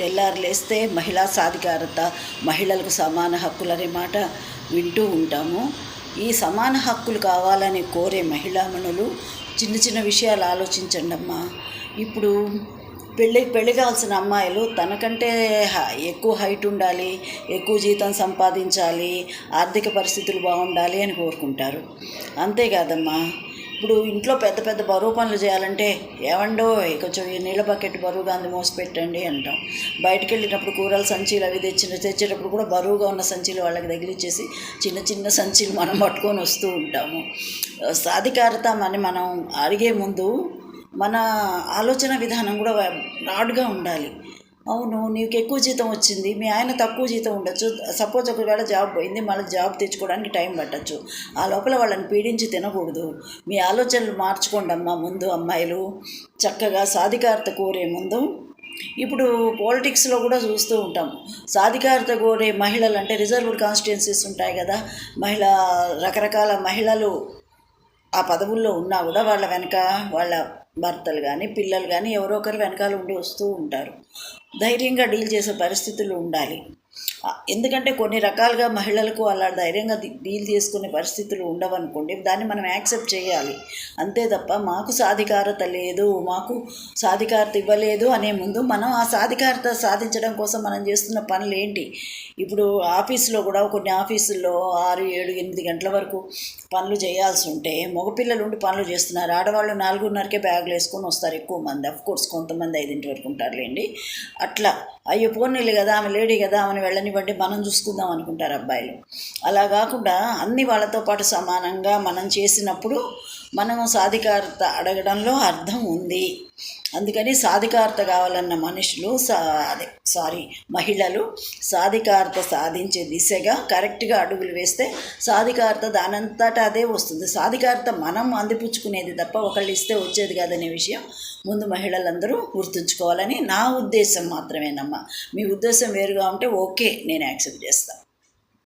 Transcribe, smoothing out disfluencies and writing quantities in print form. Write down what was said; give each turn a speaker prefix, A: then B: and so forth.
A: తెల్లారు లేస్తే మహిళా సాధికారత, మహిళలకు సమాన హక్కులనే మాట వింటూ ఉంటాము. ఈ సమాన హక్కులు కావాలని కోరే మహిళామణులు చిన్న చిన్న విషయాలు ఆలోచించండి అమ్మా. ఇప్పుడు పెళ్ళి కావాల్సిన అమ్మాయిలు తనకంటే ఎక్కువ హైట్ ఉండాలి, ఎక్కువ జీతం సంపాదించాలి, ఆర్థిక పరిస్థితులు బాగుండాలి అని కోరుకుంటారు. అంతేకాదమ్మా, ఇప్పుడు ఇంట్లో పెద్ద పెద్ద బరువు పనులు చేయాలంటే ఏమండో కొంచెం ఈ నీళ్ళ బకెట్ బరువుగా అంది మోసి పెట్టండి అంటాం. బయటకు వెళ్ళినప్పుడు కూరల సంచీలు అవి తెచ్చేటప్పుడు కూడా బరువుగా ఉన్న సంచీలు వాళ్ళకి తగిలిచ్చేసి చిన్న చిన్న సంచీలు మనం పట్టుకొని వస్తూ ఉంటాము. సాధికారత అని మనం అడిగే ముందు మన ఆలోచన విధానం కూడా బ్రాడ్గా ఉండాలి. అవును, నీకు ఎక్కువ జీతం వచ్చింది, మీ ఆయన తక్కువ జీతం ఉండొచ్చు. సపోజ్ ఒకవేళ జాబ్ పోయింది, మళ్ళీ జాబ్ తెచ్చుకోవడానికి టైం పట్టచ్చు. ఆ లోపల వాళ్ళని పీడించి తినకూడదు. మీ ఆలోచనలు మార్చుకోండి అమ్మా. ముందు అమ్మాయిలు చక్కగా సాధికారత కోరే ముందు, ఇప్పుడు పాలిటిక్స్లో కూడా చూస్తూ ఉంటాం, సాధికారత కోరే మహిళలు అంటే రిజర్వ్డ్ కాన్స్టిట్యున్సీస్ ఉంటాయి కదా, రకరకాల మహిళలు ఆ పదవుల్లో ఉన్నా కూడా వాళ్ళ వెనక వాళ్ళ భర్తలు కానీ పిల్లలు కానీ ఎవరో ఒకరు వెనకాల ఉండి వస్తూ ఉంటారు. ధైర్యంగా డీల్ చేసే పరిస్థితులు ఉండాలి. ఎందుకంటే కొన్ని రకాలుగా మహిళలకు అలా ధైర్యంగా డీల్ చేసుకునే పరిస్థితులు ఉండవనుకోండి, దాన్ని మనం యాక్సెప్ట్ చేయాలి. అంతే తప్ప మాకు సాధికారత లేదు, మాకు సాధికారత ఇవ్వలేదు అనే ముందు మనం ఆ సాధికారత సాధించడం కోసం మనం చేస్తున్న పనులు ఏంటి. ఇప్పుడు ఆఫీసులో కూడా కొన్ని ఆఫీసుల్లో 6, 7, 8 గంటల వరకు పనులు చేయాల్సి ఉంటే మగపిల్లలు ఉండి పనులు చేస్తున్నారు. ఆడవాళ్ళు 4:30కే బ్యాగులు వేసుకొని వస్తారు ఎక్కువ మంది. అఫ్కోర్స్ కొంతమంది 5 వరకు ఉంటారులేండి. అట్లా అయ్యో పోనీళ్ళు కదా, ఆమె లేడీ కదా, ఆమెను వెళ్ళనివ్వండి, మనం చూసుకుందాం అనుకుంటారు అబ్బాయిలు. అలా కాకుండా అన్ని వాళ్ళతో పాటు సమానంగా మనం చేసినప్పుడు మనం సాధికారత అడగడంలో అర్థం ఉంది. అందుకని సాధికారత కావాలన్న మహిళలు సాధికారత సాధించే దిశగా కరెక్ట్గా అడుగులు వేస్తే సాధికారత దానంతటా అదే వస్తుంది. సాధికారత మనం అందిపుచ్చుకునేది తప్ప ఒకళ్ళు ఇస్తే వచ్చేది కాదనే విషయం ముందు మహిళలందరూ గుర్తుంచుకోవాలని నా ఉద్దేశం మాత్రమేనమ్మా. మీ ఉద్దేశం వేరుగా ఉంటే ఓకే, నేను యాక్సెప్ట్ చేస్తాను.